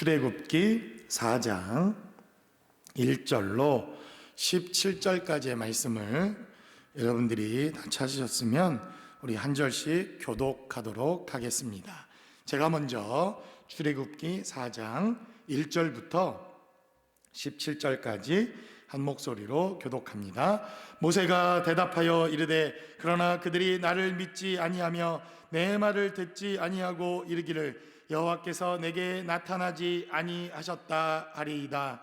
출애굽기 4장 1절로 17절까지의 말씀을 여러분들이 다 찾으셨으면 우리 한 절씩 교독하도록 하겠습니다. 제가 먼저 출애굽기 4장 1절부터 17절까지 한 목소리로 교독합니다. 모세가 대답하여 이르되 그러나 그들이 나를 믿지 아니하며 내 말을 듣지 아니하고 이르기를 여호와께서 내게 나타나지 아니하셨다 하리이다.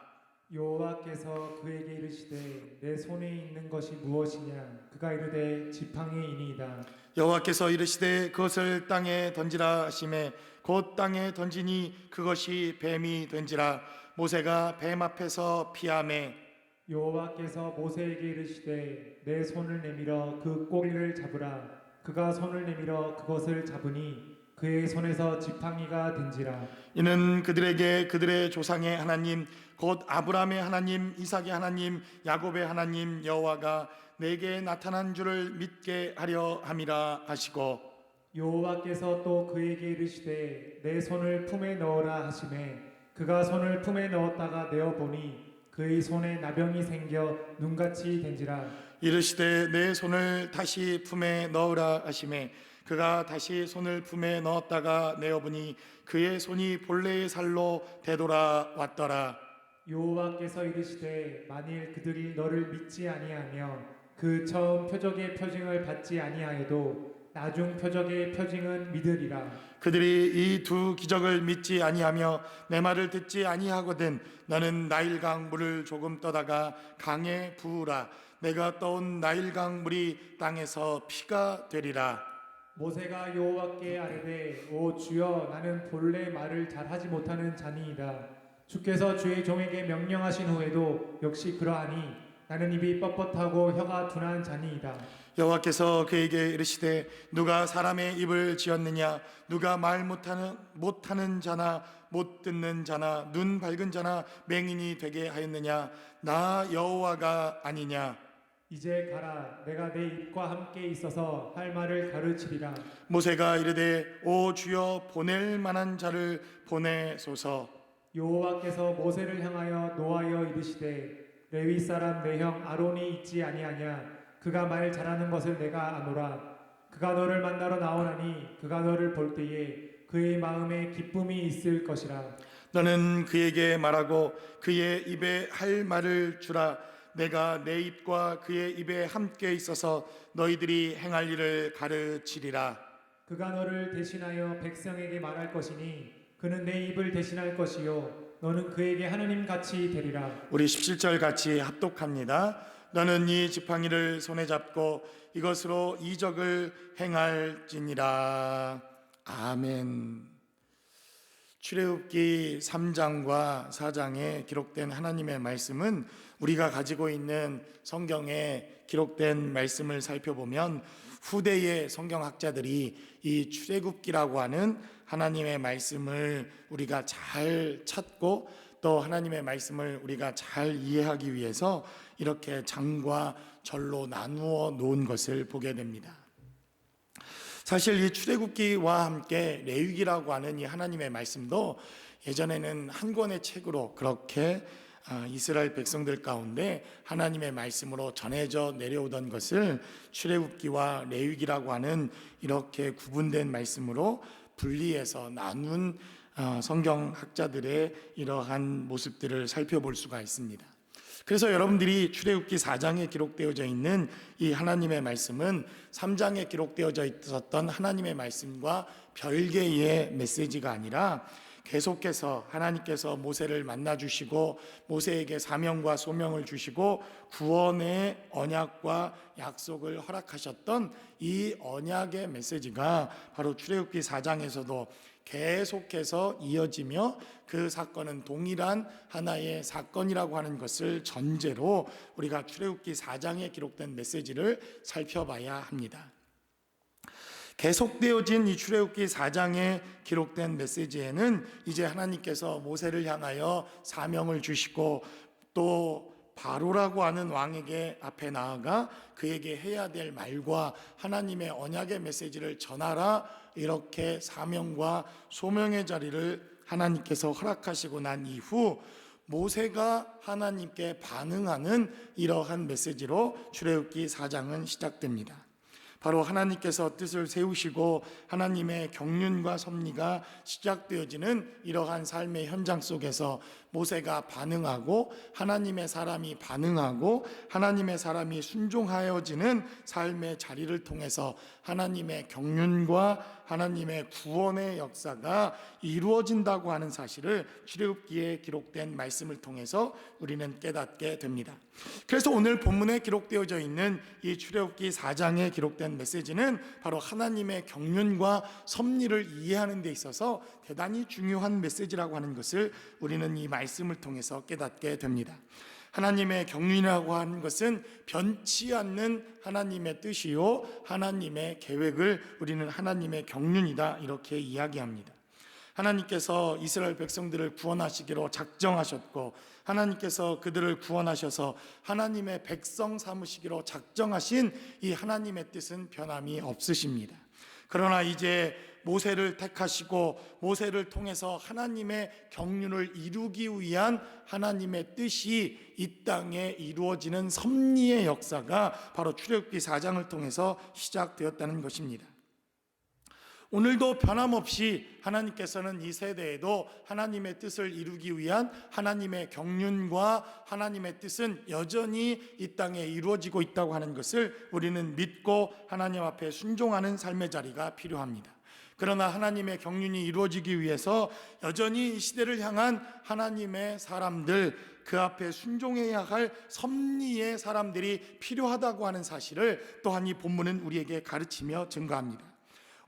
여호와께서 그에게 이르시되 내 손에 있는 것이 무엇이냐? 그가 이르되 지팡이이니이다. 여호와께서 이르시되 그것을 땅에 던지라 하시매 곧 땅에 던지니 그것이 뱀이 된지라. 모세가 뱀 앞에서 피하매 여호와께서 모세에게 이르시되 내 손을 내밀어 그 꼬리를 잡으라. 그가 손을 내밀어 그것을 잡으니 그의 손에서 지팡이가 된지라. 이는 그들에게 그들의 조상의 하나님 곧 아브라함의 하나님 이삭의 하나님 야곱의 하나님 여호와가 내게 나타난 줄을 믿게 하려 함이라 하시고 여호와께서 또 그에게 이르시되 내 손을 품에 넣어라 하시매 그가 손을 품에 넣었다가 내어 보니 그의 손에 나병이 생겨 눈같이 된지라. 이르시되 내 손을 다시 품에 넣으라 하시매 그가 다시 손을 품에 넣었다가 내어보니 그의 손이 본래의 살로 되돌아왔더라. 여호와께서 이르시되 만일 그들이 너를 믿지 아니하며 그 처음 표적의 표징을 받지 아니하여도 나중 표적의 표징은 믿으리라. 그들이 이 두 기적을 믿지 아니하며 내 말을 듣지 아니하거든 너는 나일강 물을 조금 떠다가 강에 부으라. 내가 떠온 나일강 물이 땅에서 피가 되리라. 모세가 여호와께 아뢰되 오 주여 나는 본래 말을 잘하지 못하는 자니이다. 주께서 주의 종에게 명령하신 후에도 역시 그러하니 나는 입이 뻣뻣하고 혀가 둔한 자니이다. 여호와께서 그에게 이르시되 누가 사람의 입을 지었느냐? 누가 말 못하는 자나 못 듣는 자나 눈 밝은 자나 맹인이 되게 하였느냐? 나 여호와가 아니냐? 이제 가라. 내가 내 입과 함께 있어서 할 말을 가르치리라. 모세가 이르되 오 주여 보낼 만한 자를 보내소서. 여호와께서 모세를 향하여 노하여 이르시되 레위 사람 내 형 아론이 있지 아니하냐? 그가 말 잘하는 것을 내가 아노라. 그가 너를 만나러 나오나니 그가 너를 볼 때에 그의 마음에 기쁨이 있을 것이라. 너는 그에게 말하고 그의 입에 할 말을 주라. 내가 내 입과 그의 입에 함께 있어서 너희들이 행할 일을 가르치리라. 그가 너를 대신하여 백성에게 말할 것이니 그는 내 입을 대신할 것이요 너는 그에게 하느님 같이 되리라. 우리 17절 같이 합독합니다. 너는 이 지팡이를 손에 잡고 이것으로 이적을 행할지니라. 아멘. 출애굽기 3장과 4장에 기록된 하나님의 말씀은 우리가 가지고 있는 성경에 기록된 말씀을 살펴보면 후대의 성경학자들이 이 출애굽기라고 하는 하나님의 말씀을 우리가 잘 찾고 또 하나님의 말씀을 우리가 잘 이해하기 위해서 이렇게 장과 절로 나누어 놓은 것을 보게 됩니다. 사실 이 출애굽기와 함께 레위기라고 하는 이 하나님의 말씀도 예전에는 한 권의 책으로 그렇게 이스라엘 백성들 가운데 하나님의 말씀으로 전해져 내려오던 것을 출애굽기와 레위기라고 하는 이렇게 구분된 말씀으로 분리해서 나눈 성경학자들의 이러한 모습들을 살펴볼 수가 있습니다. 그래서 여러분들이 출애굽기 4장에 기록되어져 있는 이 하나님의 말씀은 3장에 기록되어져 있었던 하나님의 말씀과 별개의 메시지가 아니라 계속해서 하나님께서 모세를 만나주시고 모세에게 사명과 소명을 주시고 구원의 언약과 약속을 허락하셨던 이 언약의 메시지가 바로 출애굽기 4장에서도 계속해서 이어지며 그 사건은 동일한 하나의 사건이라고 하는 것을 전제로 우리가 출애굽기 4장에 기록된 메시지를 살펴봐야 합니다. 계속되어진 이 출애굽기 4장에 기록된 메시지에는 이제 하나님께서 모세를 향하여 사명을 주시고 또 바로라고 하는 왕에게 앞에 나아가 그에게 해야 될 말과 하나님의 언약의 메시지를 전하라, 이렇게 사명과 소명의 자리를 하나님께서 허락하시고 난 이후 모세가 하나님께 반응하는 이러한 메시지로 출애굽기 4장은 시작됩니다. 바로 하나님께서 뜻을 세우시고 하나님의 경륜과 섭리가 시작되어지는 이러한 삶의 현장 속에서 모세가 반응하고 하나님의 사람이 반응하고 하나님의 사람이 순종하여지는 삶의 자리를 통해서 하나님의 경륜과 하나님의 구원의 역사가 이루어진다고 하는 사실을 출애굽기에 기록된 말씀을 통해서 우리는 깨닫게 됩니다. 그래서 오늘 본문에 기록되어져 있는 이 출애굽기 4장에 기록된 메시지는 바로 하나님의 경륜과 섭리를 이해하는 데 있어서 대단히 중요한 메시지라고 하는 것을 우리는 이 말씀을 통해서 깨닫게 됩니다. 하나님의 경륜이라고 하는 것은 변치 않는 하나님의 뜻이요 하나님의 계획을 우리는 하나님의 경륜이다 이렇게 이야기합니다. 하나님께서 이스라엘 백성들을 구원하시기로 작정하셨고 하나님께서 그들을 구원하셔서 하나님의 백성 삼으시기로 작정하신 이 하나님의 뜻은 변함이 없으십니다. 그러나 이제 모세를 택하시고 모세를 통해서 하나님의 경륜을 이루기 위한 하나님의 뜻이 이 땅에 이루어지는 섭리의 역사가 바로 출애굽기 4장을 통해서 시작되었다는 것입니다. 오늘도 변함없이 하나님께서는 이 세대에도 하나님의 뜻을 이루기 위한 하나님의 경륜과 하나님의 뜻은 여전히 이 땅에 이루어지고 있다고 하는 것을 우리는 믿고 하나님 앞에 순종하는 삶의 자리가 필요합니다. 그러나 하나님의 경륜이 이루어지기 위해서 여전히 이 시대를 향한 하나님의 사람들, 그 앞에 순종해야 할 섭리의 사람들이 필요하다고 하는 사실을 또한 이 본문은 우리에게 가르치며 증거합니다.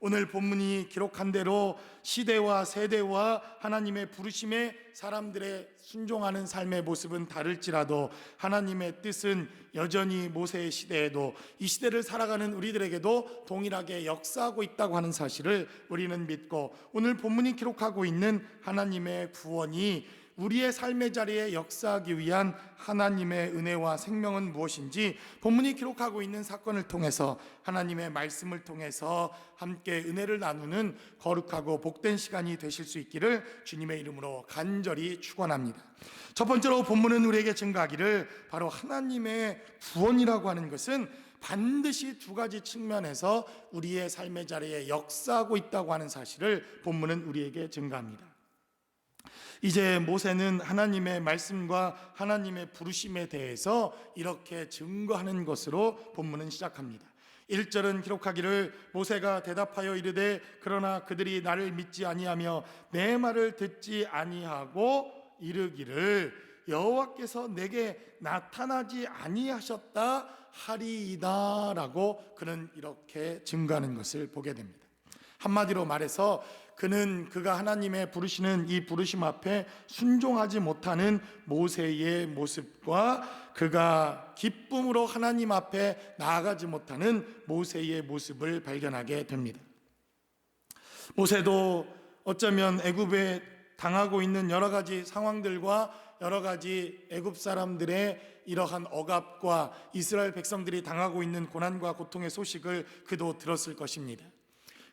오늘 본문이 기록한 대로 시대와 세대와 하나님의 부르심에 사람들의 순종하는 삶의 모습은 다를지라도 하나님의 뜻은 여전히 모세의 시대에도 이 시대를 살아가는 우리들에게도 동일하게 역사하고 있다고 하는 사실을 우리는 믿고 오늘 본문이 기록하고 있는 하나님의 구원이 우리의 삶의 자리에 역사하기 위한 하나님의 은혜와 생명은 무엇인지 본문이 기록하고 있는 사건을 통해서 하나님의 말씀을 통해서 함께 은혜를 나누는 거룩하고 복된 시간이 되실 수 있기를 주님의 이름으로 간절히 축원합니다. 첫 번째로 본문은 우리에게 증거하기를 바로 하나님의 구원이라고 하는 것은 반드시 두 가지 측면에서 우리의 삶의 자리에 역사하고 있다고 하는 사실을 본문은 우리에게 증거합니다. 이제 모세는 하나님의 말씀과 하나님의 부르심에 대해서 이렇게 증거하는 것으로 본문은 시작합니다. 1절은 기록하기를 모세가 대답하여 이르되 그러나 그들이 나를 믿지 아니하며 내 말을 듣지 아니하고 이르기를 여호와께서 내게 나타나지 아니하셨다 하리이다 라고 그는 이렇게 증거하는 것을 보게 됩니다. 한마디로 말해서 그가 하나님의 부르시는 이 부르심 앞에 순종하지 못하는 모세의 모습과 그가 기쁨으로 하나님 앞에 나아가지 못하는 모세의 모습을 발견하게 됩니다. 모세도 어쩌면 애굽에 당하고 있는 여러 가지 상황들과 여러 가지 애굽 사람들의 이러한 억압과 이스라엘 백성들이 당하고 있는 고난과 고통의 소식을 그도 들었을 것입니다.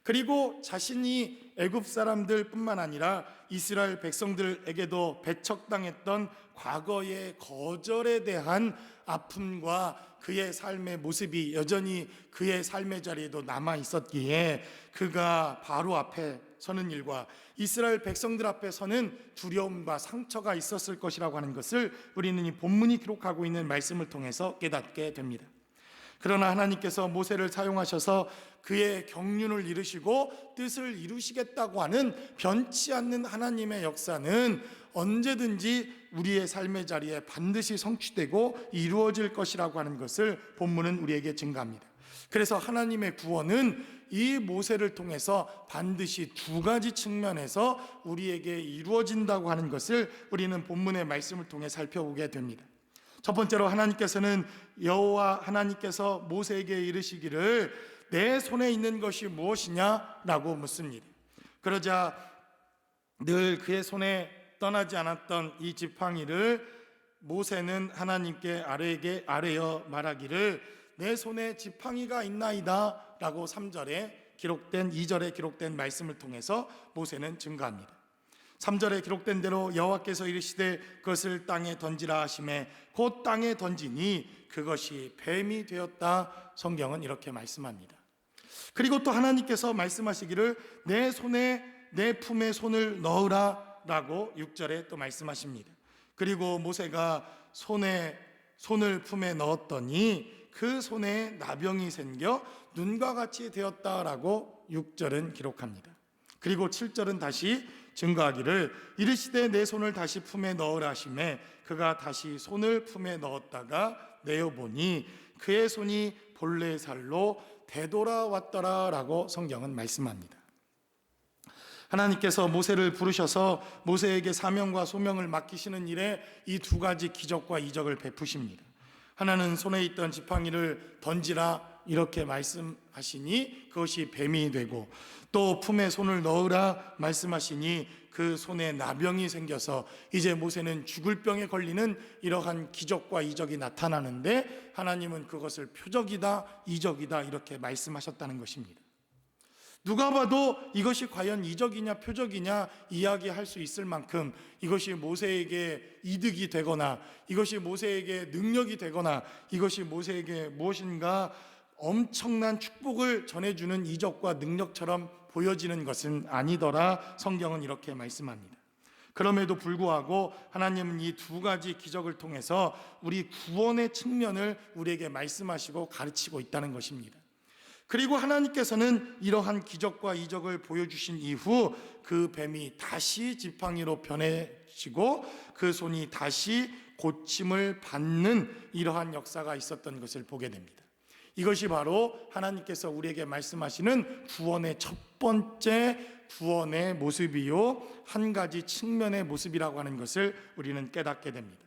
그리고 자신이 애굽 사람들뿐만 아니라 이스라엘 백성들에게도 배척당했던 과거의 거절에 대한 아픔과 그의 삶의 모습이 여전히 그의 삶의 자리에도 남아 있었기에 그가 바로 앞에 서는 일과 이스라엘 백성들 앞에 서는 두려움과 상처가 있었을 것이라고 하는 것을 우리는 이 본문이 기록하고 있는 말씀을 통해서 깨닫게 됩니다. 그러나 하나님께서 모세를 사용하셔서 그의 경륜을 이루시고 뜻을 이루시겠다고 하는 변치 않는 하나님의 역사는 언제든지 우리의 삶의 자리에 반드시 성취되고 이루어질 것이라고 하는 것을 본문은 우리에게 증거합니다. 그래서 하나님의 구원은 이 모세를 통해서 반드시 두 가지 측면에서 우리에게 이루어진다고 하는 것을 우리는 본문의 말씀을 통해 살펴보게 됩니다. 첫 번째로 하나님께서는 여호와 하나님께서 모세에게 이르시기를 내 손에 있는 것이 무엇이냐라고 묻습니다. 그러자 늘 그의 손에 떠나지 않았던 이 지팡이를 모세는 하나님께 아뢰어 말하기를 내 손에 지팡이가 있나이다 라고 2절에 기록된 말씀을 통해서 모세는 증거합니다. 3절에 기록된 대로 여호와께서 이르시되 그것을 땅에 던지라 하시매 곧 땅에 던지니 그것이 뱀이 되었다. 성경은 이렇게 말씀합니다. 그리고 또 하나님께서 말씀하시기를 내 품에 손을 넣으라 라고 6절에 또 말씀하십니다. 그리고 모세가 손을 품에 넣었더니 그 손에 나병이 생겨 눈과 같이 되었다라고 6절은 기록합니다. 그리고 7절은 다시 증거하기를 이르시되 내 손을 다시 품에 넣으라 하시매 그가 다시 손을 품에 넣었다가 내어보니 그의 손이 본래 살로 되돌아왔더라라고 성경은 말씀합니다. 하나님께서 모세를 부르셔서 모세에게 사명과 소명을 맡기시는 일에 이 두 가지 기적과 이적을 베푸십니다. 하나는 손에 있던 지팡이를 던지라 이렇게 말씀하시니 그것이 뱀이 되고, 또 품에 손을 넣으라 말씀하시니 그 손에 나병이 생겨서 이제 모세는 죽을 병에 걸리는 이러한 기적과 이적이 나타나는데 하나님은 그것을 표적이다, 이적이다 이렇게 말씀하셨다는 것입니다. 누가 봐도 이것이 과연 이적이냐 표적이냐 이야기할 수 있을 만큼 이것이 모세에게 이득이 되거나 이것이 모세에게 능력이 되거나 이것이 모세에게 무엇인가 엄청난 축복을 전해주는 이적과 능력처럼 보여지는 것은 아니더라. 성경은 이렇게 말씀합니다. 그럼에도 불구하고 하나님은 이 두 가지 기적을 통해서 우리 구원의 측면을 우리에게 말씀하시고 가르치고 있다는 것입니다. 그리고 하나님께서는 이러한 기적과 이적을 보여주신 이후 그 뱀이 다시 지팡이로 변해지고 그 손이 다시 고침을 받는 이러한 역사가 있었던 것을 보게 됩니다. 이것이 바로 하나님께서 우리에게 말씀하시는 구원의 첫 번째 구원의 모습이요, 한 가지 측면의 모습이라고 하는 것을 우리는 깨닫게 됩니다.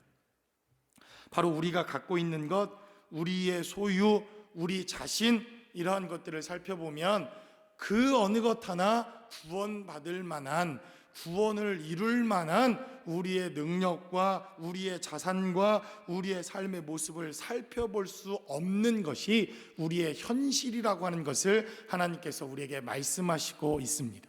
바로 우리가 갖고 있는 것, 우리의 소유, 우리 자신, 이러한 것들을 살펴보면 그 어느 것 하나 구원받을 만한, 구원을 이룰 만한 우리의 능력과 우리의 자산과 우리의 삶의 모습을 살펴볼 수 없는 것이 우리의 현실이라고 하는 것을 하나님께서 우리에게 말씀하시고 있습니다.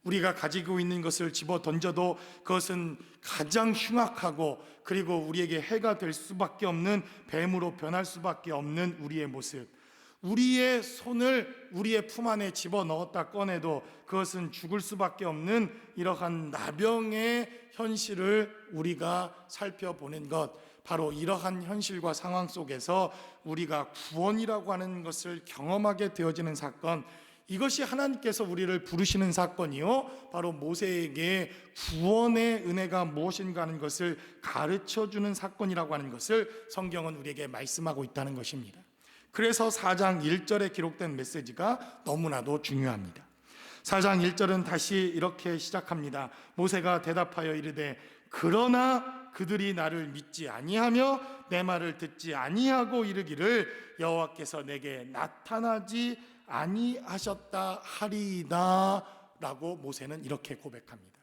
우리가 가지고 있는 것을 집어 던져도 그것은 가장 흉악하고 그리고 우리에게 해가 될 수밖에 없는 뱀으로 변할 수밖에 없는 우리의 모습, 우리의 손을 우리의 품 안에 집어넣었다 꺼내도 그것은 죽을 수밖에 없는 이러한 나병의 현실을 우리가 살펴보는 것, 바로 이러한 현실과 상황 속에서 우리가 구원이라고 하는 것을 경험하게 되어지는 사건, 이것이 하나님께서 우리를 부르시는 사건이요, 바로 모세에게 구원의 은혜가 무엇인가 하는 것을 가르쳐주는 사건이라고 하는 것을 성경은 우리에게 말씀하고 있다는 것입니다. 그래서 4장 1절에 기록된 메시지가 너무나도 중요합니다. 4장 1절은 다시 이렇게 시작합니다. 모세가 대답하여 이르되 그러나 그들이 나를 믿지 아니하며 내 말을 듣지 아니하고 이르기를 여호와께서 내게 나타나지 아니하셨다 하리이다 라고 모세는 이렇게 고백합니다.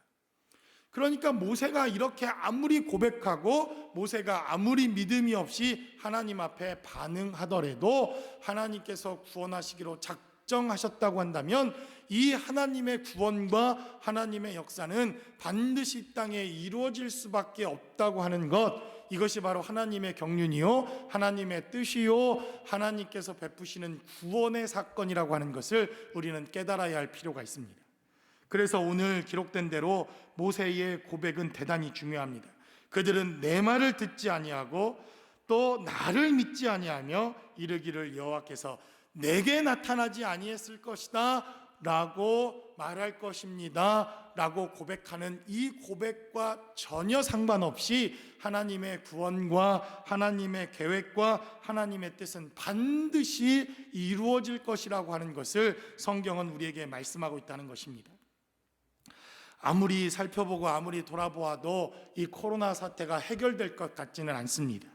그러니까 모세가 이렇게 아무리 고백하고 모세가 아무리 믿음이 없이 하나님 앞에 반응하더라도 하나님께서 구원하시기로 작정하셨다고 한다면 이 하나님의 구원과 하나님의 역사는 반드시 이 땅에 이루어질 수밖에 없다고 하는 것, 이것이 바로 하나님의 경륜이요, 하나님의 뜻이요, 하나님께서 베푸시는 구원의 사건이라고 하는 것을 우리는 깨달아야 할 필요가 있습니다. 그래서 오늘 기록된 대로 모세의 고백은 대단히 중요합니다. 그들은 내 말을 듣지 아니하고 또 나를 믿지 아니하며 이르기를 여호와께서 내게 나타나지 아니했을 것이다 라고 말할 것입니다 라고 고백하는 이 고백과 전혀 상관없이 하나님의 구원과 하나님의 계획과 하나님의 뜻은 반드시 이루어질 것이라고 하는 것을 성경은 우리에게 말씀하고 있다는 것입니다. 아무리 살펴보고 아무리 돌아보아도 이 코로나 사태가 해결될 것 같지는 않습니다.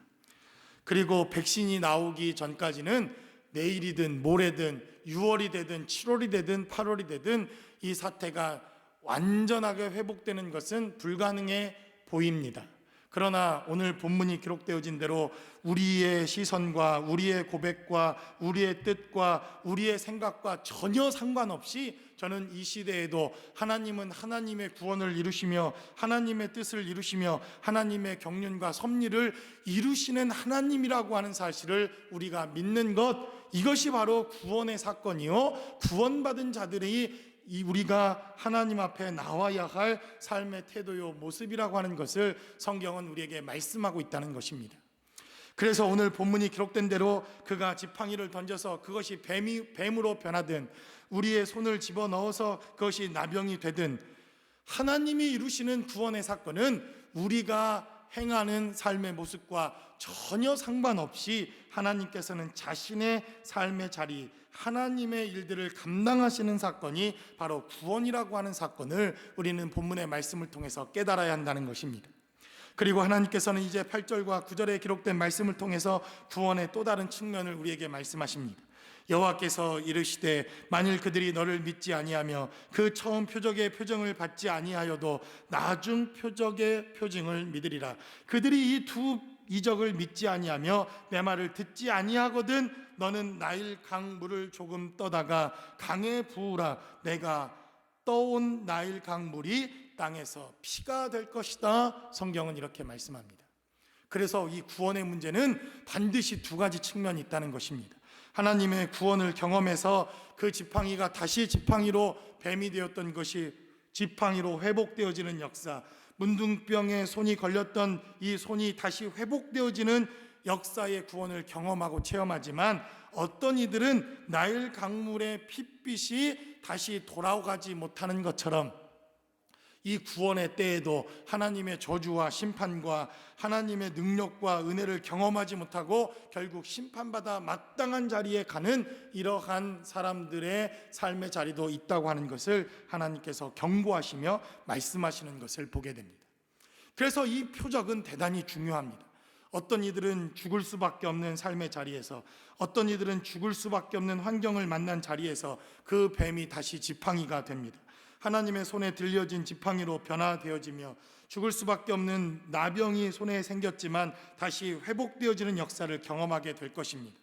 그리고 백신이 나오기 전까지는 내일이든 모레든 6월이 되든 7월이 되든 8월이 되든 이 사태가 완전하게 회복되는 것은 불가능해 보입니다. 그러나 오늘 본문이 기록되어진 대로 우리의 시선과 우리의 고백과 우리의 뜻과 우리의 생각과 전혀 상관없이 저는 이 시대에도 하나님은 하나님의 구원을 이루시며 하나님의 뜻을 이루시며 하나님의 경륜과 섭리를 이루시는 하나님이라고 하는 사실을 우리가 믿는 것, 이것이 바로 구원의 사건이요, 구원받은 자들이 우리가 하나님 앞에 나와야 할 삶의 태도요, 모습이라고 하는 것을 성경은 우리에게 말씀하고 있다는 것입니다. 그래서 오늘 본문이 기록된 대로 그가 지팡이를 던져서 그것이 뱀으로 변하든 우리의 손을 집어넣어서 그것이 나병이 되든, 하나님이 이루시는 구원의 사건은 우리가 행하는 삶의 모습과 전혀 상관없이 하나님께서는 자신의 삶의 자리, 하나님의 일들을 감당하시는 사건이 바로 구원이라고 하는 사건을 우리는 본문의 말씀을 통해서 깨달아야 한다는 것입니다. 그리고 하나님께서는 이제 8절과 9절에 기록된 말씀을 통해서 구원의 또 다른 측면을 우리에게 말씀하십니다. 여호와께서 이르시되 만일 그들이 너를 믿지 아니하며 그 처음 표적의 표징을 받지 아니하여도 나중 표적의 표징을 믿으리라. 그들이 이 두 이적을 믿지 아니하며 내 말을 듣지 아니하거든 너는 나일 강 물을 조금 떠다가 강에 부으라. 내가 떠온 나일 강 물이 땅에서 피가 될 것이다. 성경은 이렇게 말씀합니다. 그래서 이 구원의 문제는 반드시 두 가지 측면이 있다는 것입니다. 하나님의 구원을 경험해서 그 지팡이가 다시 지팡이로 뱀이 되었던 것이 지팡이로 회복되어지는 역사, 문둥병에 손이 걸렸던 이 손이 다시 회복되어지는 역사의 구원을 경험하고 체험하지만, 어떤 이들은 나일 강물의 핏빛이 다시 돌아가지 못하는 것처럼 이 구원의 때에도 하나님의 저주와 심판과 하나님의 능력과 은혜를 경험하지 못하고 결국 심판받아 마땅한 자리에 가는 이러한 사람들의 삶의 자리도 있다고 하는 것을 하나님께서 경고하시며 말씀하시는 것을 보게 됩니다. 그래서 이 표적은 대단히 중요합니다. 어떤 이들은 죽을 수밖에 없는 삶의 자리에서, 어떤 이들은 죽을 수밖에 없는 환경을 만난 자리에서 그 뱀이 다시 지팡이가 됩니다. 하나님의 손에 들려진 지팡이로 변화되어지며 죽을 수밖에 없는 나병이 손에 생겼지만 다시 회복되어지는 역사를 경험하게 될 것입니다.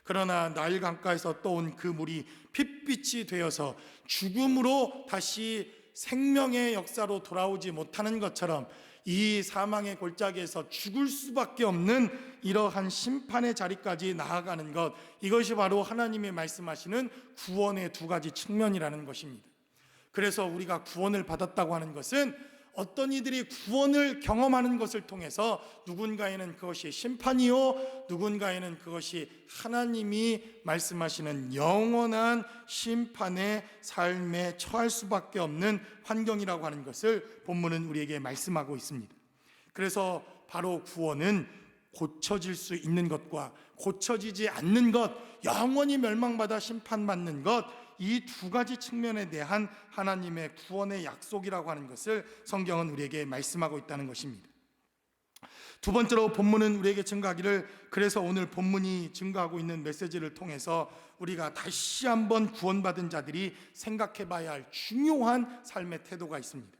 그러나 나일 강가에서 떠온 그 물이 핏빛이 되어서 죽음으로 다시 생명의 역사로 돌아오지 못하는 것처럼 이 사망의 골짜기에서 죽을 수밖에 없는 이러한 심판의 자리까지 나아가는 것, 이것이 바로 하나님이 말씀하시는 구원의 두 가지 측면이라는 것입니다. 그래서 우리가 구원을 받았다고 하는 것은 어떤 이들이 구원을 경험하는 것을 통해서 누군가에는 그것이 심판이요, 누군가에는 그것이 하나님이 말씀하시는 영원한 심판의 삶에 처할 수밖에 없는 환경이라고 하는 것을 본문은 우리에게 말씀하고 있습니다. 그래서 바로 구원은 고쳐질 수 있는 것과 고쳐지지 않는 것, 영원히 멸망받아 심판받는 것, 이 두 가지 측면에 대한 하나님의 구원의 약속이라고 하는 것을 성경은 우리에게 말씀하고 있다는 것입니다. 두 번째로 본문은 우리에게 증거하기를, 그래서 오늘 본문이 증거하고 있는 메시지를 통해서 우리가 다시 한번 구원받은 자들이 생각해 봐야 할 중요한 삶의 태도가 있습니다.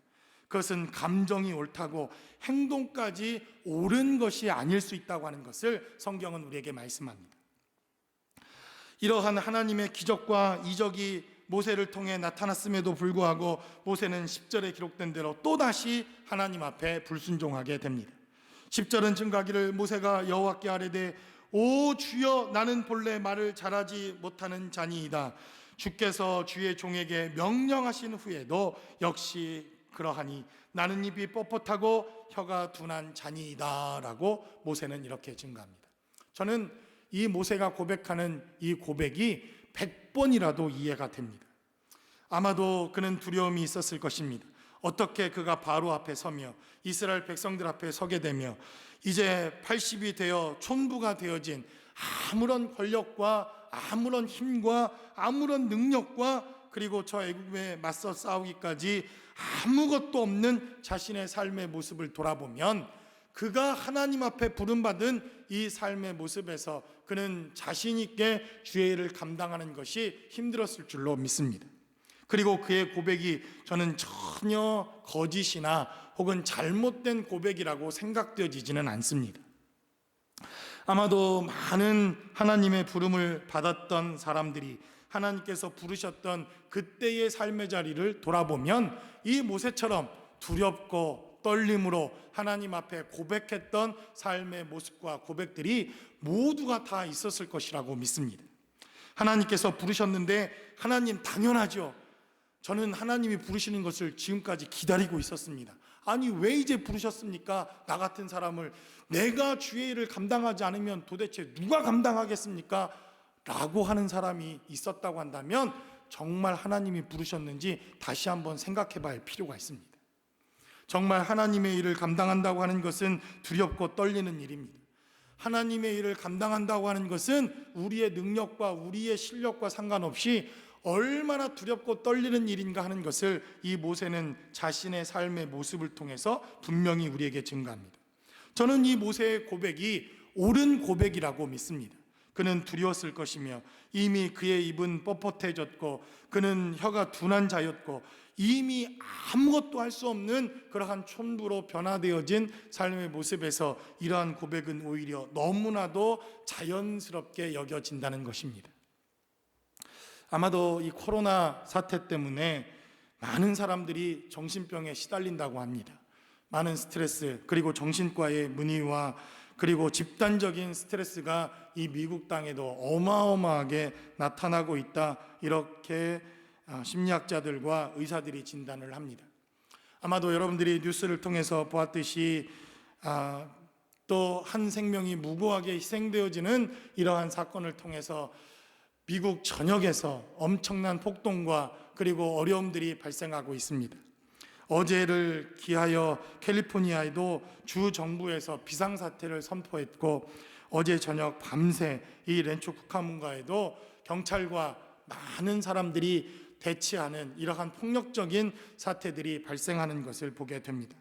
그것은 감정이 옳다고 행동까지 옳은 것이 아닐 수 있다고 하는 것을 성경은 우리에게 말씀합니다. 이러한 하나님의 기적과 이적이 모세를 통해 나타났음에도 불구하고 모세는 10절에 기록된 대로 또다시 하나님 앞에 불순종하게 됩니다. 10절은 증거하기를, 모세가 여호와께 아뢰되 오 주여, 나는 본래 말을 잘하지 못하는 자니이다. 주께서 주의 종에게 명령하신 후에도 역시 그러하니 나는 입이 뻣뻣하고 혀가 둔한 자니이다 라고 모세는 이렇게 증거합니다. 저는 이 모세가 고백하는 이 고백이 100번이라도 이해가 됩니다. 아마도 그는 두려움이 있었을 것입니다. 어떻게 그가 바로 앞에 서며 이스라엘 백성들 앞에 서게 되며 이제 80이 되어 촌부가 되어진 아무런 권력과 아무런 힘과 아무런 능력과 그리고 저 애국에 맞서 싸우기까지 아무것도 없는 자신의 삶의 모습을 돌아보면 그가 하나님 앞에 부름받은 이 삶의 모습에서 그는 자신 있게 주의 일을 감당하는 것이 힘들었을 줄로 믿습니다. 그리고 그의 고백이 저는 전혀 거짓이나 혹은 잘못된 고백이라고 생각되어지지는 않습니다. 아마도 많은 하나님의 부름을 받았던 사람들이 하나님께서 부르셨던 그때의 삶의 자리를 돌아보면 이 모세처럼 두렵고 떨림으로 하나님 앞에 고백했던 삶의 모습과 고백들이 모두가 다 있었을 것이라고 믿습니다. 하나님께서 부르셨는데 하나님 당연하죠. 저는 하나님이 부르시는 것을 지금까지 기다리고 있었습니다. 아니 왜 이제 부르셨습니까? 나 같은 사람을 내가 주의 일을 감당하지 않으면 도대체 누가 감당하겠습니까? 라고 하는 사람이 있었다고 한다면 정말 하나님이 부르셨는지 다시 한번 생각해 봐야 할 필요가 있습니다. 정말 하나님의 일을 감당한다고 하는 것은 두렵고 떨리는 일입니다. 하나님의 일을 감당한다고 하는 것은 우리의 능력과 우리의 실력과 상관없이 얼마나 두렵고 떨리는 일인가 하는 것을 이 모세는 자신의 삶의 모습을 통해서 분명히 우리에게 증가합니다. 저는 이 모세의 고백이 옳은 고백이라고 믿습니다. 그는 두려웠을 것이며 이미 그의 입은 뻣뻣해졌고 그는 혀가 둔한 자였고 이미 아무것도 할 수 없는 그러한 촌부로 변화되어진 삶의 모습에서 이러한 고백은 오히려 너무나도 자연스럽게 여겨진다는 것입니다. 아마도 이 코로나 사태 때문에 많은 사람들이 정신병에 시달린다고 합니다. 많은 스트레스, 그리고 정신과의 문의와 그리고 집단적인 스트레스가 이 미국 땅에도 어마어마하게 나타나고 있다, 이렇게 심리학자들과 의사들이 진단을 합니다. 아마도 여러분들이 뉴스를 통해서 보았듯이 또 한 생명이 무고하게 희생되어지는 이러한 사건을 통해서 미국 전역에서 엄청난 폭동과 그리고 어려움들이 발생하고 있습니다. 어제를 기하여 캘리포니아에도 주 정부에서 비상사태를 선포했고 어제 저녁 밤새 이 렌초 국화문가에도 경찰과 많은 사람들이 대치하는 이러한 폭력적인 사태들이 발생하는 것을 보게 됩니다.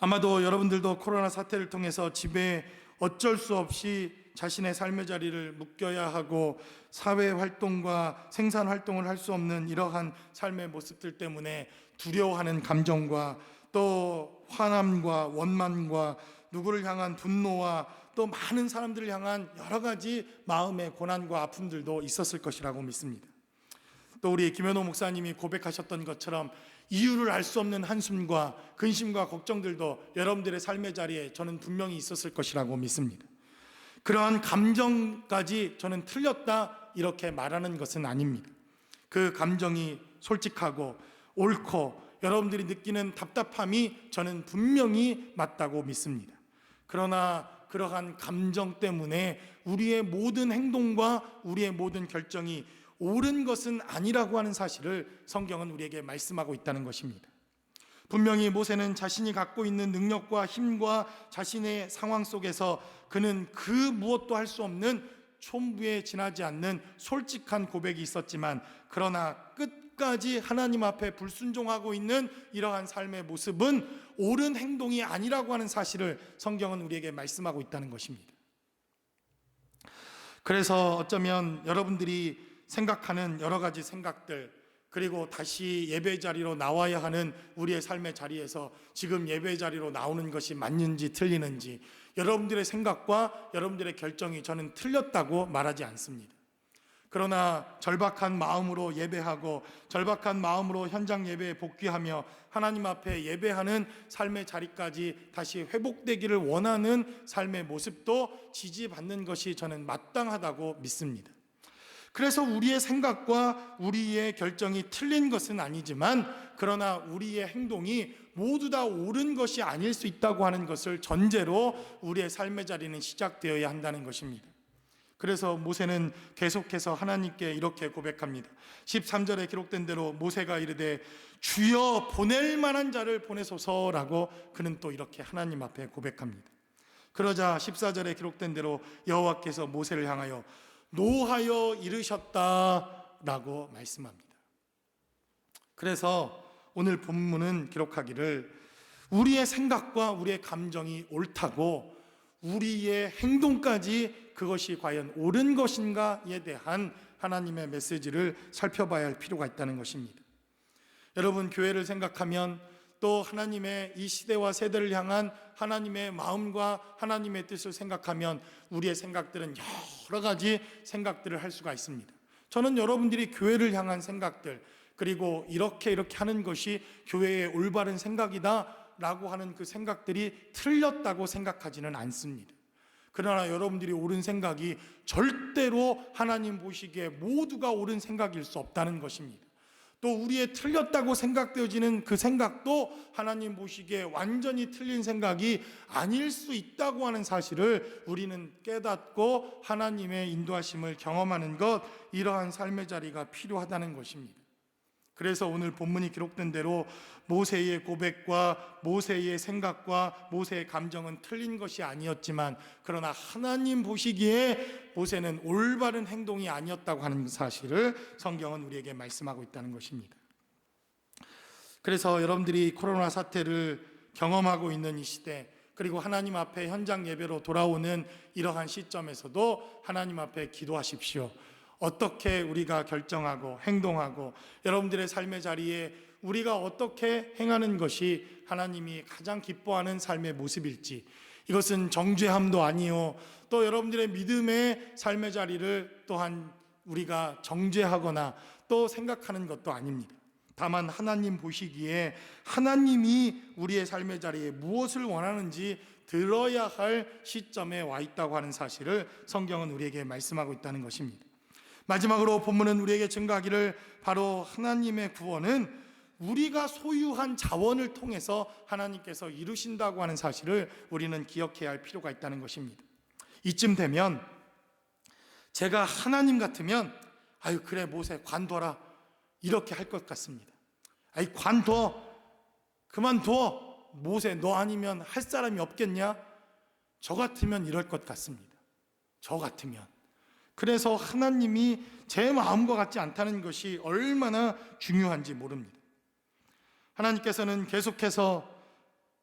아마도 여러분들도 코로나 사태를 통해서 집에 어쩔 수 없이 자신의 삶의 자리를 묶여야 하고 사회 활동과 생산 활동을 할 수 없는 이러한 삶의 모습들 때문에 두려워하는 감정과 또 화남과 원망과 누구를 향한 분노와 또 많은 사람들을 향한 여러 가지 마음의 고난과 아픔들도 있었을 것이라고 믿습니다. 또 우리 김현호 목사님이 고백하셨던 것처럼 이유를 알 수 없는 한숨과 근심과 걱정들도 여러분들의 삶의 자리에 저는 분명히 있었을 것이라고 믿습니다. 그러한 감정까지 저는 틀렸다 이렇게 말하는 것은 아닙니다. 그 감정이 솔직하고 옳고 여러분들이 느끼는 답답함이 저는 분명히 맞다고 믿습니다. 그러나 그러한 감정 때문에 우리의 모든 행동과 우리의 모든 결정이 옳은 것은 아니라고 하는 사실을 성경은 우리에게 말씀하고 있다는 것입니다. 분명히 모세는 자신이 갖고 있는 능력과 힘과 자신의 상황 속에서 그는 그 무엇도 할 수 없는 촌부에 지나지 않는 솔직한 고백이 있었지만 그러나 끝까지 하나님 앞에 불순종하고 있는 이러한 삶의 모습은 옳은 행동이 아니라고 하는 사실을 성경은 우리에게 말씀하고 있다는 것입니다. 그래서 어쩌면 여러분들이 생각하는 여러 가지 생각들, 그리고 다시 예배 자리로 나와야 하는 우리의 삶의 자리에서 지금 예배 자리로 나오는 것이 맞는지 틀리는지 여러분들의 생각과 여러분들의 결정이 저는 틀렸다고 말하지 않습니다. 그러나 절박한 마음으로 예배하고 절박한 마음으로 현장 예배에 복귀하며 하나님 앞에 예배하는 삶의 자리까지 다시 회복되기를 원하는 삶의 모습도 지지받는 것이 저는 마땅하다고 믿습니다. 그래서 우리의 생각과 우리의 결정이 틀린 것은 아니지만 그러나 우리의 행동이 모두 다 옳은 것이 아닐 수 있다고 하는 것을 전제로 우리의 삶의 자리는 시작되어야 한다는 것입니다. 그래서 모세는 계속해서 하나님께 이렇게 고백합니다. 13절에 기록된 대로 모세가 이르되 주여 보낼 만한 자를 보내소서라고 그는 또 이렇게 하나님 앞에 고백합니다. 그러자 14절에 기록된 대로 여호와께서 모세를 향하여 노하여 이르셨다라고 말씀합니다. 그래서 오늘 본문은 기록하기를 우리의 생각과 우리의 감정이 옳다고 우리의 행동까지 그것이 과연 옳은 것인가에 대한 하나님의 메시지를 살펴봐야 할 필요가 있다는 것입니다. 여러분, 교회를 생각하면 또 하나님의 이 시대와 세대를 향한 하나님의 마음과 하나님의 뜻을 생각하면 우리의 생각들은 여러 가지 생각들을 할 수가 있습니다. 저는 여러분들이 교회를 향한 생각들, 그리고 이렇게 하는 것이 교회의 올바른 생각이다 라고 하는 그 생각들이 틀렸다고 생각하지는 않습니다. 그러나 여러분들이 옳은 생각이 절대로 하나님 보시기에 모두가 옳은 생각일 수 없다는 것입니다. 또 우리의 틀렸다고 생각되어지는 그 생각도 하나님 보시기에 완전히 틀린 생각이 아닐 수 있다고 하는 사실을 우리는 깨닫고 하나님의 인도하심을 경험하는 것, 이러한 삶의 자리가 필요하다는 것입니다. 그래서 오늘 본문이 기록된 대로 모세의 고백과 모세의 생각과 모세의 감정은 틀린 것이 아니었지만, 그러나 하나님 보시기에 모세는 올바른 행동이 아니었다고 하는 사실을 성경은 우리에게 말씀하고 있다는 것입니다. 그래서 여러분들이 코로나 사태를 경험하고 있는 이 시대, 그리고 하나님 앞에 현장 예배로 돌아오는 이러한 시점에서도 하나님 앞에 기도하십시오. 어떻게 우리가 결정하고 행동하고 여러분들의 삶의 자리에 우리가 어떻게 행하는 것이 하나님이 가장 기뻐하는 삶의 모습일지, 이것은 정죄함도 아니요, 또 여러분들의 믿음의 삶의 자리를 또한 우리가 정죄하거나 또 생각하는 것도 아닙니다. 다만 하나님 보시기에 하나님이 우리의 삶의 자리에 무엇을 원하는지 들어야 할 시점에 와 있다고 하는 사실을 성경은 우리에게 말씀하고 있다는 것입니다. 마지막으로 본문은 우리에게 증거하기를, 바로 하나님의 구원은 우리가 소유한 자원을 통해서 하나님께서 이루신다고 하는 사실을 우리는 기억해야 할 필요가 있다는 것입니다. 이쯤 되면 제가 하나님 같으면 아유 그래 모세 관둬라 이렇게 할 것 같습니다. 아이 관둬, 그만둬, 모세 너 아니면 할 사람이 없겠냐? 저 같으면 이럴 것 같습니다. 저 같으면. 그래서 하나님이 제 마음과 같지 않다는 것이 얼마나 중요한지 모릅니다. 하나님께서는 계속해서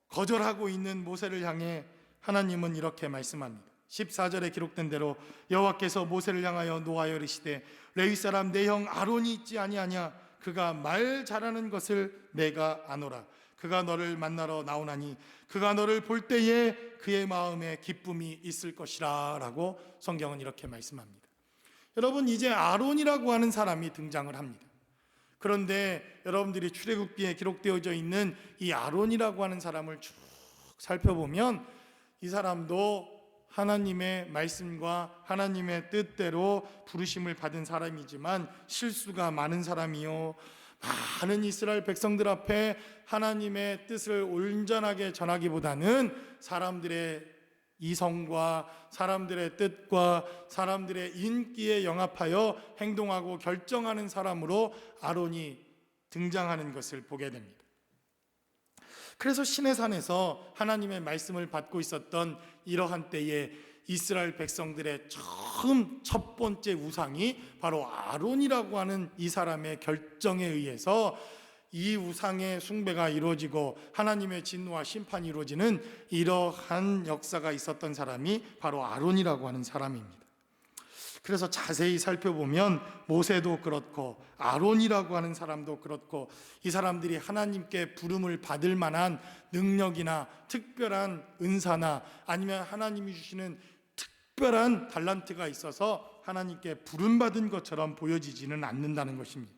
거절하고 있는 모세를 향해 하나님은 이렇게 말씀합니다. 14절에 기록된 대로 여호와께서 모세를 향하여 노하여 이르시되 레위 사람 내 형 아론이 있지 아니하냐? 그가 말 잘하는 것을 내가 아노라. 그가 너를 만나러 나오나니 그가 너를 볼 때에 그의 마음에 기쁨이 있을 것이라 라고 성경은 이렇게 말씀합니다. 여러분, 이제 아론이라고 하는 사람이 등장을 합니다. 그런데 여러분들이 출애굽기에 기록되어져 있는 이 아론이라고 하는 사람을 쭉 살펴보면 이 사람도 하나님의 말씀과 하나님의 뜻대로 부르심을 받은 사람이지만 실수가 많은 사람이요, 많은 이스라엘 백성들 앞에 하나님의 뜻을 온전하게 전하기보다는 사람들의 이성과 사람들의 뜻과 사람들의 인기에 영합하여 행동하고 결정하는 사람으로 아론이 등장하는 것을 보게 됩니다. 그래서 시내산에서 하나님의 말씀을 받고 있었던 이러한 때에 이스라엘 백성들의 처음 첫 번째 우상이 바로 아론이라고 하는 이 사람의 결정에 의해서 이 우상의 숭배가 이루어지고 하나님의 진노와 심판이 이루어지는 이러한 역사가 있었던 사람이 바로 아론이라고 하는 사람입니다. 그래서 자세히 살펴보면 모세도 그렇고 아론이라고 하는 사람도 그렇고 이 사람들이 하나님께 부름을 받을 만한 능력이나 특별한 은사나 아니면 하나님이 주시는 특별한 달란트가 있어서 하나님께 부름받은 것처럼 보여지지는 않는다는 것입니다.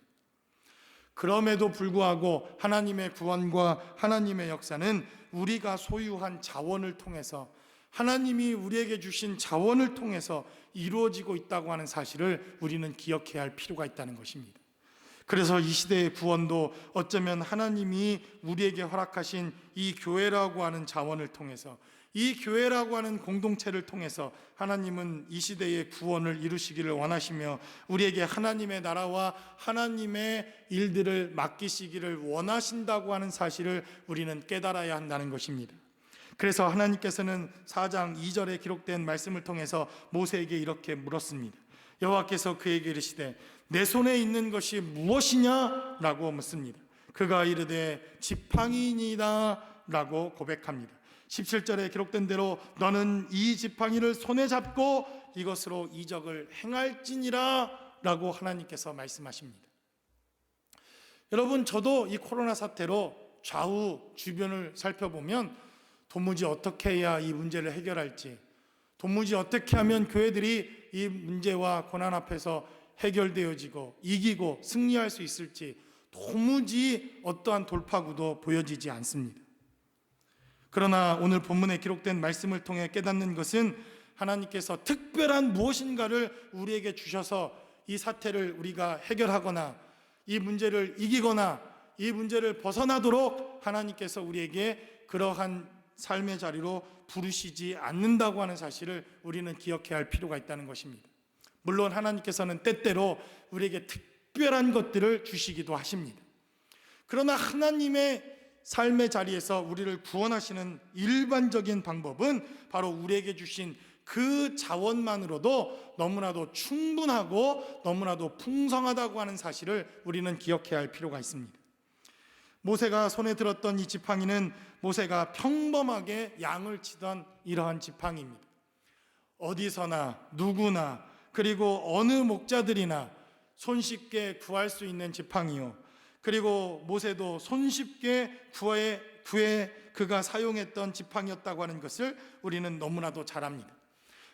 그럼에도 불구하고 하나님의 구원과 하나님의 역사는 우리가 소유한 자원을 통해서, 하나님이 우리에게 주신 자원을 통해서 이루어지고 있다고 하는 사실을 우리는 기억해야 할 필요가 있다는 것입니다. 그래서 이 시대의 구원도 어쩌면 하나님이 우리에게 허락하신 이 교회라고 하는 자원을 통해서, 이 교회라고 하는 공동체를 통해서 하나님은 이 시대의 구원을 이루시기를 원하시며 우리에게 하나님의 나라와 하나님의 일들을 맡기시기를 원하신다고 하는 사실을 우리는 깨달아야 한다는 것입니다. 그래서 하나님께서는 4장 2절에 기록된 말씀을 통해서 모세에게 이렇게 물었습니다. 여호와께서 그에게 이르시되 내 손에 있는 것이 무엇이냐? 라고 묻습니다. 그가 이르되 지팡이니이다 라고 고백합니다. 17절에 기록된 대로 너는 이 지팡이를 손에 잡고 이것으로 이적을 행할지니라 라고 하나님께서 말씀하십니다. 여러분, 저도 이 코로나 사태로 좌우 주변을 살펴보면 도무지 어떻게 해야 이 문제를 해결할지, 도무지 어떻게 하면 교회들이 이 문제와 고난 앞에서 해결되어지고 이기고 승리할 수 있을지 도무지 어떠한 돌파구도 보여지지 않습니다. 그러나 오늘 본문에 기록된 말씀을 통해 깨닫는 것은 하나님께서 특별한 무엇인가를 우리에게 주셔서 이 사태를 우리가 해결하거나 이 문제를 이기거나 이 문제를 벗어나도록 하나님께서 우리에게 그러한 삶의 자리로 부르시지 않는다고 하는 사실을 우리는 기억해야 할 필요가 있다는 것입니다. 물론 하나님께서는 때때로 우리에게 특별한 것들을 주시기도 하십니다. 그러나 하나님의 삶의 자리에서 우리를 구원하시는 일반적인 방법은 바로 우리에게 주신 그 자원만으로도 너무나도 충분하고 너무나도 풍성하다고 하는 사실을 우리는 기억해야 할 필요가 있습니다. 모세가 손에 들었던 이 지팡이는 모세가 평범하게 양을 치던 이러한 지팡이입니다. 어디서나 누구나 그리고 어느 목자들이나 손쉽게 구할 수 있는 지팡이요, 그리고 모세도 손쉽게 구해 그가 사용했던 지팡이였다고 하는 것을 우리는 너무나도 잘 압니다.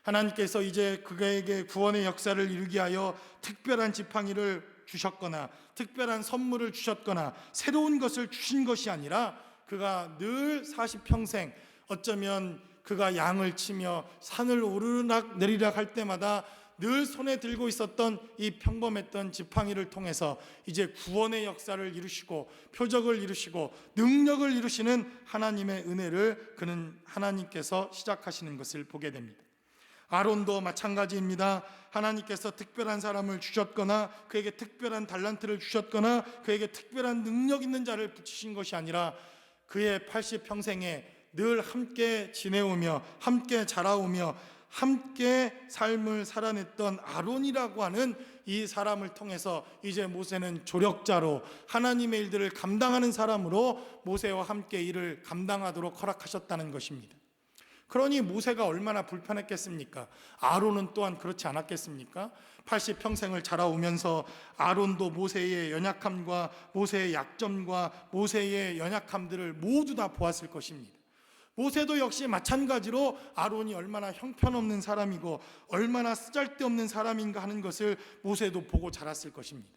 하나님께서 이제 그에게 구원의 역사를 이루게 하여 특별한 지팡이를 주셨거나 특별한 선물을 주셨거나 새로운 것을 주신 것이 아니라 그가 늘 40평생 어쩌면 그가 양을 치며 산을 오르락 내리락 할 때마다 늘 손에 들고 있었던 이 평범했던 지팡이를 통해서 이제 구원의 역사를 이루시고 표적을 이루시고 능력을 이루시는 하나님의 은혜를 그는 하나님께서 시작하시는 것을 보게 됩니다. 아론도 마찬가지입니다. 하나님께서 특별한 사람을 주셨거나 그에게 특별한 달란트를 주셨거나 그에게 특별한 능력 있는 자를 붙이신 것이 아니라 그의 80평생에 늘 함께 지내오며 함께 자라오며 함께 삶을 살아냈던 아론이라고 하는 이 사람을 통해서 이제 모세는 조력자로 하나님의 일들을 감당하는 사람으로 모세와 함께 일을 감당하도록 허락하셨다는 것입니다. 그러니 모세가 얼마나 불편했겠습니까? 아론은 또한 그렇지 않았겠습니까? 80평생을 자라오면서 아론도 모세의 연약함과 모세의 약점과 모세의 연약함들을 모두 다 보았을 것입니다. 모세도 역시 마찬가지로 아론이 얼마나 형편없는 사람이고 얼마나 쓰잘데없는 사람인가 하는 것을 모세도 보고 자랐을 것입니다.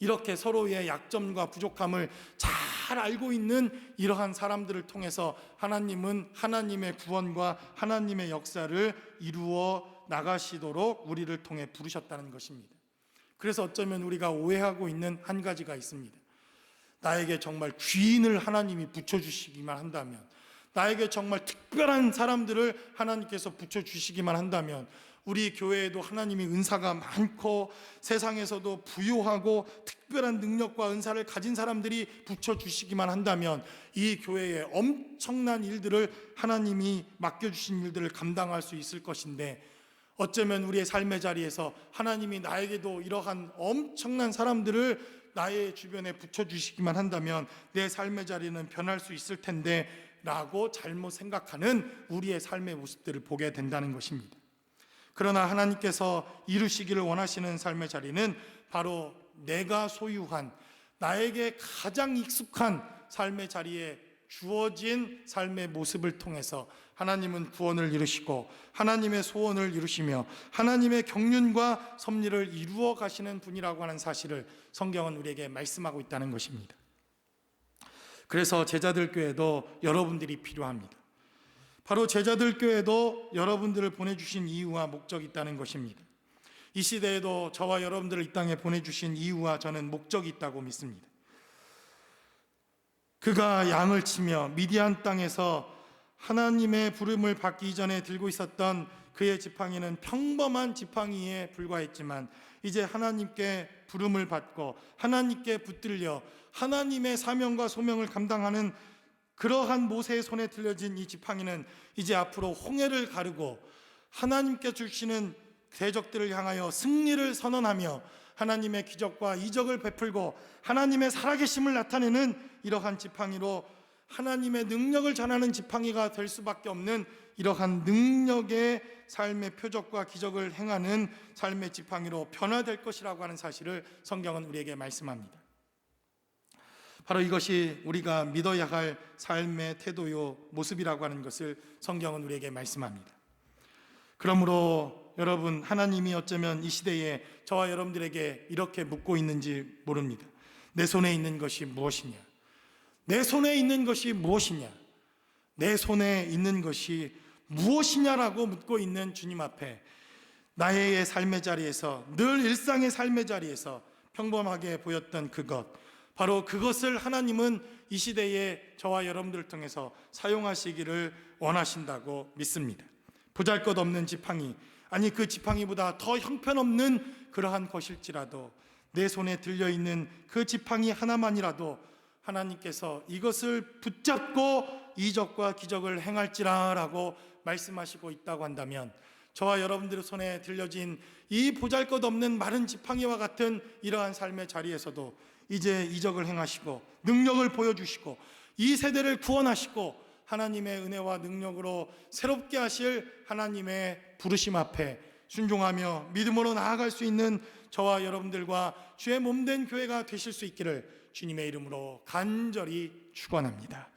이렇게 서로의 약점과 부족함을 잘 알고 있는 이러한 사람들을 통해서 하나님은 하나님의 구원과 하나님의 역사를 이루어 나가시도록 우리를 통해 부르셨다는 것입니다. 그래서 어쩌면 우리가 오해하고 있는 한 가지가 있습니다. 나에게 정말 귀인을 하나님이 붙여주시기만 한다면, 나에게 정말 특별한 사람들을 하나님께서 붙여주시기만 한다면, 우리 교회에도 하나님이 은사가 많고 세상에서도 부유하고 특별한 능력과 은사를 가진 사람들이 붙여주시기만 한다면 이 교회에 엄청난 일들을 하나님이 맡겨주신 일들을 감당할 수 있을 것인데, 어쩌면 우리의 삶의 자리에서 하나님이 나에게도 이러한 엄청난 사람들을 나의 주변에 붙여주시기만 한다면 내 삶의 자리는 변할 수 있을 텐데 라고 잘못 생각하는 우리의 삶의 모습들을 보게 된다는 것입니다. 그러나 하나님께서 이루시기를 원하시는 삶의 자리는 바로 내가 소유한 나에게 가장 익숙한 삶의 자리에 주어진 삶의 모습을 통해서 하나님은 구원을 이루시고 하나님의 소원을 이루시며 하나님의 경륜과 섭리를 이루어 가시는 분이라고 하는 사실을 성경은 우리에게 말씀하고 있다는 것입니다. 그래서 제자들 교회도 여러분들이 필요합니다. 바로 제자들 교회도 여러분들을 보내주신 이유와 목적이 있다는 것입니다. 이 시대에도 저와 여러분들을 이 땅에 보내주신 이유와 저는 목적이 있다고 믿습니다. 그가 양을 치며 미디안 땅에서 하나님의 부름을 받기 이전에 들고 있었던 그의 지팡이는 평범한 지팡이에 불과했지만 이제 하나님께 부름을 받고 하나님께 붙들려 하나님의 사명과 소명을 감당하는 그러한 모세의 손에 들려진 이 지팡이는 이제 앞으로 홍해를 가르고 하나님께 주시는 대적들을 향하여 승리를 선언하며 하나님의 기적과 이적을 베풀고 하나님의 살아계심을 나타내는 이러한 지팡이로 하나님의 능력을 전하는 지팡이가 될 수밖에 없는 이러한 능력의 삶의 표적과 기적을 행하는 삶의 지팡이로 변화될 것이라고 하는 사실을 성경은 우리에게 말씀합니다. 바로 이것이 우리가 믿어야 할 삶의 태도요 모습이라고 하는 것을 성경은 우리에게 말씀합니다. 그러므로 여러분, 하나님이 어쩌면 이 시대에 저와 여러분들에게 이렇게 묻고 있는지 모릅니다. 내 손에 있는 것이 무엇이냐? 내 손에 있는 것이 무엇이냐? 내 손에 있는 것이 무엇이냐라고 묻고 있는 주님 앞에 나의 삶의 자리에서, 늘 일상의 삶의 자리에서 평범하게 보였던 그것, 바로 그것을 하나님은 이 시대에 저와 여러분들을 통해서 사용하시기를 원하신다고 믿습니다. 보잘것없는 지팡이, 아니 그 지팡이보다 더 형편없는 그러한 것일지라도 내 손에 들려있는 그 지팡이 하나만이라도 하나님께서 이것을 붙잡고 이적과 기적을 행할지라라고 말씀하시고 있다고 한다면, 저와 여러분들의 손에 들려진 이 보잘것없는 마른 지팡이와 같은 이러한 삶의 자리에서도 이제 이적을 행하시고 능력을 보여주시고 이 세대를 구원하시고 하나님의 은혜와 능력으로 새롭게 하실 하나님의 부르심 앞에 순종하며 믿음으로 나아갈 수 있는 저와 여러분들과 주의 몸된 교회가 되실 수 있기를 주님의 이름으로 간절히 축원합니다.